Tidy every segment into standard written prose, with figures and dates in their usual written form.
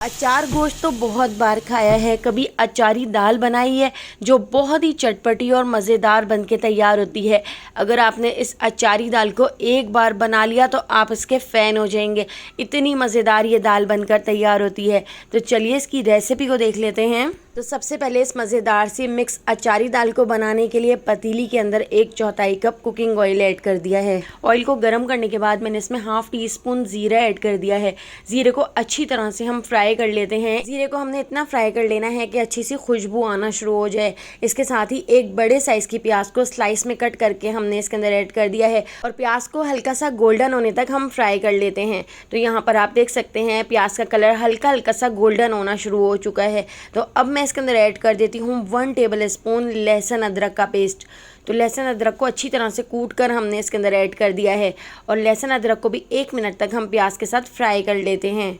अचार गोश्त तो बहुत बार खाया है, कभी अचारी दाल बनाई है जो बहुत ही चटपटी और मज़ेदार बनके तैयार होती है। अगर आपने इस अचारी दाल को एक बार बना लिया तो आप इसके फ़ैन हो जाएंगे, इतनी मज़ेदार ये दाल बनकर तैयार होती है। तो चलिए इसकी रेसिपी को देख लेते हैं। तो सबसे पहले इस मज़ेदार सी मिक्स अचारी दाल को बनाने के लिए पतीली के अंदर 1/4 कप कुकिंग ऑयल ऐड कर दिया है। ऑयल को गर्म करने के बाद मैंने इसमें ½ टीस्पून ज़ीरा ऐड कर दिया है। ज़ीरे को अच्छी तरह से हम फ्राई कर लेते हैं। ज़ीरे को हमने इतना फ्राई कर लेना है कि अच्छी सी खुशबू आना शुरू हो जाए। इसके साथ ही एक बड़े साइज़ की प्याज को स्लाइस में कट करके हमने इसके अंदर ऐड कर दिया है और प्याज को हल्का सा गोल्डन होने तक हम फ्राई कर लेते हैं। तो यहाँ पर आप देख सकते हैं प्याज का कलर हल्का हल्का सा गोल्डन होना शुरू हो चुका है। तो अब मैं इसके अंदर ऐड कर देती हूँ 1 टेबल स्पून लहसुन अदरक का पेस्ट। तो लहसुन अदरक को अच्छी तरह से कूट कर हमने इसके अंदर ऐड कर दिया है और लहसुन अदरक को भी 1 मिनट तक हम प्याज के साथ फ्राई कर लेते हैं।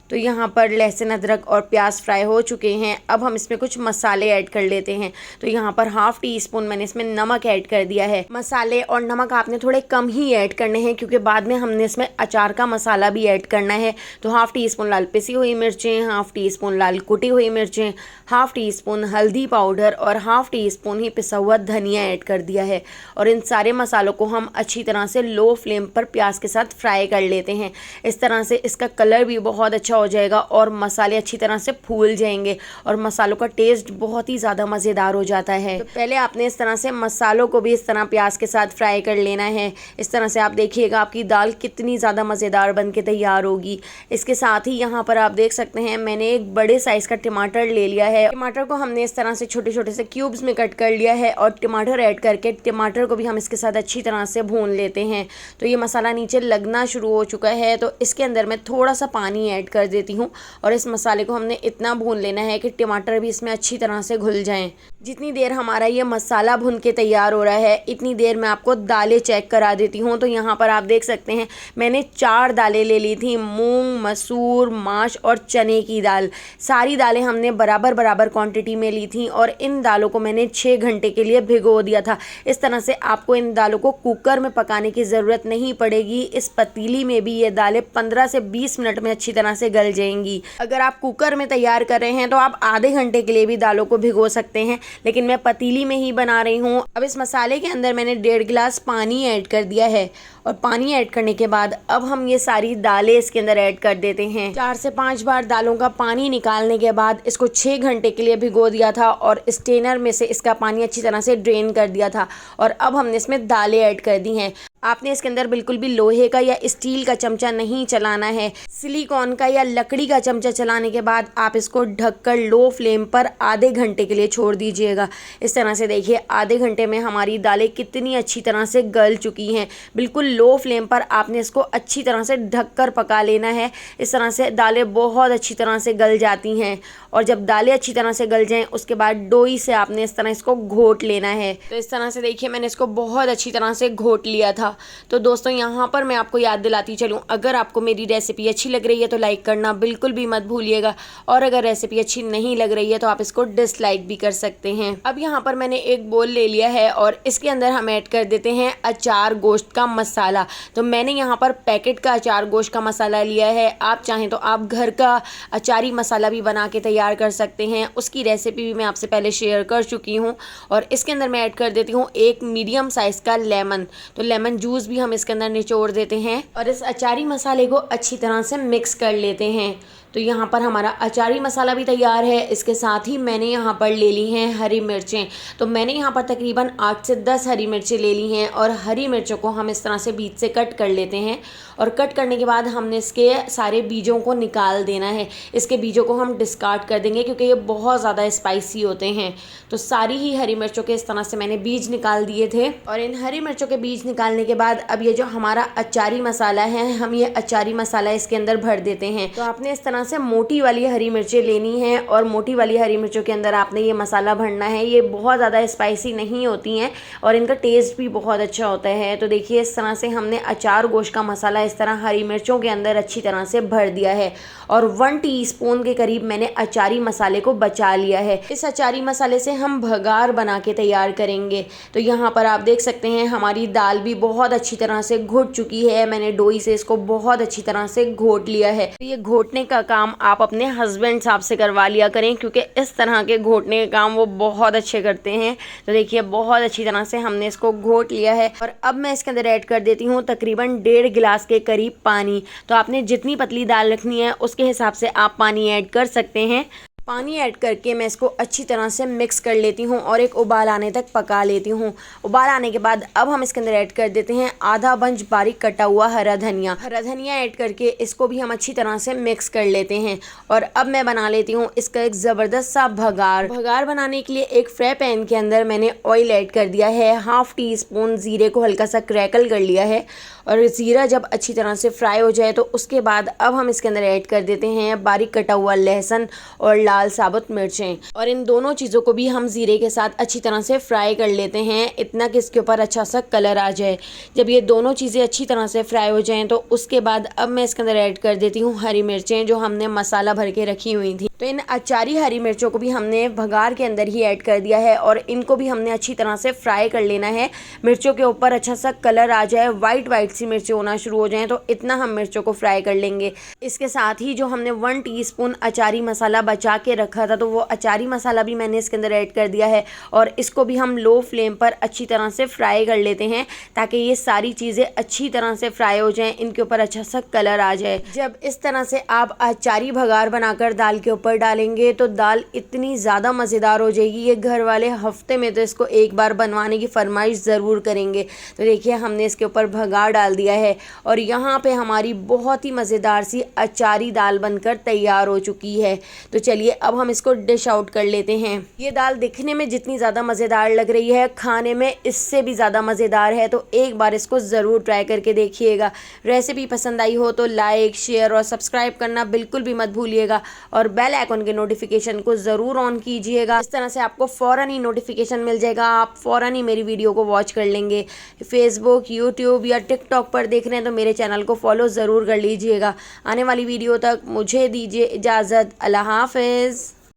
तो यहाँ पर लहसुन अदरक और प्याज फ्राई हो चुके हैं। अब हम इसमें कुछ मसाले ऐड कर लेते हैं। तो यहाँ पर ½ टीस्पून मैंने इसमें नमक ऐड कर दिया है। मसाले और नमक आपने थोड़े कम ही ऐड करने हैं क्योंकि बाद में हमने इसमें अचार का मसाला भी ऐड करना है। तो ½ टीस्पून लाल पिसी हुई मिर्चें, ½ टीस्पून लाल कुटी हुई मिर्चें, ½ टीस्पून हल्दी पाउडर और ½ टीस्पून ही पिसा हुआ धनिया ऐड कर दिया है। और इन सारे मसालों को हम अच्छी तरह से लो फ्लेम पर प्याज के साथ फ्राई कर लेते हैं। इस तरह से इसका कलर भी बहुत अच्छा हो जाएगा और मसाले अच्छी तरह से फूल जाएंगे और मसालों का टेस्ट बहुत ही ज़्यादा मज़ेदार हो जाता है। तो पहले आपने इस तरह से मसालों को भी इस तरह प्याज के साथ फ्राई कर लेना है। इस तरह से आप देखिएगा आपकी दाल कितनी ज़्यादा मज़ेदार बन के तैयार होगी। इसके साथ ही यहाँ पर आप देख सकते हैं मैंने एक बड़े साइज़ का टमाटर ले लिया है। टमाटर को हमने इस तरह से छोटे छोटे से क्यूब्स में कट कर लिया है और टमाटर ऐड करके टमाटर को भी हम इसके साथ अच्छी तरह से भून लेते हैं। तो ये मसाला नीचे लगना शुरू हो चुका है तो इसके अंदर मैं थोड़ा सा पानी ऐड कर देती हूँ और इस मसाले को हमने इतना भून लेना है कि टमाटर भी इसमें अच्छी तरह से घुल जाएं। जितनी देर हमारा ये मसाला भून के तैयार हो रहा है इतनी देर मैं आपको दालें चेक करा देती हूँ। तो यहाँ पर आप देख सकते हैं मैंने 4 दालें ले ली थी, मूंग, मसूर, माश और चने की दाल। सारी दालें हमने बराबर बराबर क्वांटिटी में ली थी और इन दालों को मैंने 6 घंटे के लिए भिगो दिया था। इस तरह से आपको इन दालों को कुकर में पकाने की ज़रूरत नहीं पड़ेगी। इस पतीली में भी ये दालें 15 से 20 मिनट में अच्छी तरह से गल जाएंगी। अगर आप कुकर में तैयार कर रहे हैं तो आप आधे घंटे के लिए भी दालों को भिगो सकते हैं, लेकिन मैं पतीली में ही बना रही हूँ। अब इस मसाले के अंदर मैंने 1.5 गिलास पानी ऐड कर दिया है और पानी ऐड करने के बाद अब हम ये सारी दालें इसके अंदर ऐड कर देते हैं। 4 से 5 बार दालों का पानी निकालने के बाद इसको 6 घंटे के लिए भिगो दिया था और स्ट्रेनर में से इसका पानी अच्छी तरह से ड्रेन कर दिया था और अब हमने इसमें दालें ऐड कर दी हैं। आपने इसके अंदर बिल्कुल भी लोहे का या स्टील का चमचा नहीं चलाना है। सिलिकॉन का या लकड़ी का चमचा चलाने के बाद आप इसको ढककर लो फ्लेम पर आधे घंटे के लिए छोड़ दीजिएगा। इस तरह से देखिए आधे घंटे में हमारी दालें कितनी अच्छी तरह से गल चुकी हैं। बिल्कुल लो फ्लेम पर आपने इसको अच्छी तरह से ढककर पका लेना है। इस तरह से दालें बहुत अच्छी तरह से गल जाती हैं और जब दालें अच्छी तरह से गल जाएं उसके बाद डोई से आपने इस तरह इसको घोट लेना है। तो इस तरह से देखिए मैंने इसको बहुत अच्छी तरह से घोट लिया था। तो दोस्तों यहाँ पर मैं आपको याद दिलाती चलूँ, अगर आपको मेरी रेसिपी अच्छी लग रही है तो लाइक करना बिल्कुल भी मत भूलिएगा और अगर रेसिपी अच्छी नहीं लग रही है तो आप इसको डिसलाइक भी कर सकते हैं। अब यहाँ पर मैंने एक बोल ले लिया है और इसके अंदर हम ऐड कर देते हैं अचार गोश्त का मसाला। तो मैंने यहाँ पर पैकेट का अचार गोश्त का मसाला लिया है। आप चाहें तो आप घर का अचारी मसाला भी बना के तैयार कर सकते हैं, उसकी रेसिपी भी मैं आपसे पहले शेयर कर चुकी हूँ। और इसके अंदर मैं ऐड कर देती हूँ एक मीडियम साइज़ का लेमन। तो लेमन जूस भी हम इसके अंदर निचोड़ देते हैं और इस अचारी मसाले को अच्छी तरह से मिक्स कर लेते हैं। तो यहाँ पर हमारा अचारी मसाला भी तैयार है। इसके साथ ही मैंने यहाँ पर ले ली हैं हरी मिर्चें। तो मैंने यहाँ पर तकरीबन 8 से 10 हरी मिर्चें ले ली हैं और हरी मिर्चों को हम इस तरह से बीच से कट कर लेते हैं और कट करने के बाद हमने इसके सारे बीजों को निकाल देना है। इसके बीजों को हम डिस्कार्ड कर देंगे क्योंकि ये बहुत ज़्यादा स्पाइसी होते हैं। तो सारी ही हरी मिर्चों के इस तरह से मैंने बीज निकाल दिए थे और इन हरी मिर्चों के बीज निकालने के बाद अब ये जो हमारा अचारी मसाला है हम ये अचारी मसाला इसके अंदर भर देते हैं। तो आपने इस तरह से मोटी वाली हरी मिर्चें लेनी है और मोटी वाली हरी मिर्चों के अंदर आपने ये मसाला भरना है। ये बहुत ज़्यादा स्पाइसी नहीं होती हैं और इनका टेस्ट भी बहुत अच्छा होता है। तो देखिए इस तरह से हमने अचार गोश्त का मसाला इस तरह हरी मिर्चों के अंदर अच्छी तरह से भर दिया है और 1 टीस्पून के करीब मैंने अचारी मसाले को बचा लिया है। इस अचारी मसाले से हम भगार बना के तैयार करेंगे। तो यहाँ पर आप देख सकते हैं हमारी दाल भी बहुत अच्छी तरह से घुट चुकी है। मैंने डोई से इसको बहुत अच्छी तरह से घोट लिया है। तो ये घोटने का काम आप अपने हस्बैंड साहब से करवा लिया करें, क्योंकि इस तरह के घोटने के काम वो बहुत अच्छे करते हैं। तो देखिए बहुत अच्छी तरह से हमने इसको घोट लिया है और अब मैं इसके अंदर ऐड कर देती हूँ तकरीबन 1.5 गिलास के करीब पानी। तो आपने जितनी पतली दाल रखनी है उसके हिसाब से आप पानी ऐड कर सकते हैं। पानी ऐड करके मैं इसको अच्छी तरह से मिक्स कर लेती हूँ और एक उबाल आने तक पका लेती हूँ। उबाल आने के बाद अब हम इसके अंदर ऐड कर देते हैं आधा बंच बारीक कटा हुआ हरा धनिया। हरा धनिया ऐड करके इसको भी हम अच्छी तरह से मिक्स कर लेते हैं और अब मैं बना लेती हूँ इसका एक ज़बरदस्त सा भगार। भगार बनाने के लिए एक फ्राई पैन के अंदर मैंने ऑयल ऐड कर दिया है। 1/2 टीस्पून ज़ीरे को हल्का सा क्रैकल कर लिया है और ज़ीरा जब अच्छी तरह से फ्राई हो जाए तो उसके बाद अब हम इसके अंदर ऐड कर देते हैं बारीक कटा हुआ लहसुन और लाल साबुत मिर्चें, और इन दोनों चीज़ों को भी हम ज़ीरे के साथ अच्छी तरह से फ्राई कर लेते हैं, इतना कि इसके ऊपर अच्छा सा कलर आ जाए। जब ये दोनों चीज़ें अच्छी तरह से फ्राई हो जाएं तो उसके बाद अब मैं इसके अंदर ऐड कर देती हूँ हरी मिर्चें जो हमने मसाला भर के रखी हुई थी। तो इन अचारी हरी मिर्चों को भी हमने भगार के अंदर ही ऐड कर दिया है और इनको भी हमने अच्छी तरह से फ्राई कर लेना है। मिर्चों के ऊपर अच्छा सा कलर आ जाए, वाइट सी मिर्चें होना शुरू हो जाएं, तो इतना हम मिर्चों को फ्राई कर लेंगे। इसके साथ ही जो हमने 1 टीस्पून अचारी मसाला बचा के रखा था तो वो अचारी मसाला भी मैंने इसके अंदर ऐड कर दिया है और इसको भी हम लो फ्लेम पर अच्छी तरह से फ्राई कर लेते हैं ताकि ये सारी चीज़ें अच्छी तरह से फ्राई हो जाएं, इनके ऊपर अच्छा सा कलर आ जाए। जब इस तरह से आप अचारी भगार बनाकर दाल के ऊपर डालेंगे तो दाल इतनी ज़्यादा मज़ेदार हो जाएगी, ये घर वाले हफ्ते में तो इसको एक बार बनवाने की फरमाइश ज़रूर करेंगे। तो देखिए हमने इसके ऊपर भगार डाल दिया है और यहाँ पे हमारी बहुत ही मज़ेदार सी अचारी दाल बनकर तैयार हो चुकी है। तो चलिए अब हम इसको डिश आउट कर लेते हैं। ये दाल दिखने में जितनी ज़्यादा मज़ेदार लग रही है, खाने में इससे भी ज़्यादा मज़ेदार है। तो एक बार इसको ज़रूर ट्राई करके देखिएगा। रेसिपी पसंद आई हो तो लाइक, शेयर और सब्सक्राइब करना बिल्कुल भी मत भूलिएगा और बेल आइकन के नोटिफिकेशन को ज़रूर ऑन कीजिएगा। इस तरह से आपको फ़ौरन ही नोटिफिकेशन मिल जाएगा, आप फ़ौरन ही मेरी वीडियो को वॉच कर लेंगे। फेसबुक, यूट्यूब या टिकटॉक पर देख रहे हैं तो मेरे चैनल को फॉलो ज़रूर कर लीजिएगा। आने वाली वीडियो तक मुझे दीजिए इजाज़त। अल्लाह हाफ़िज़।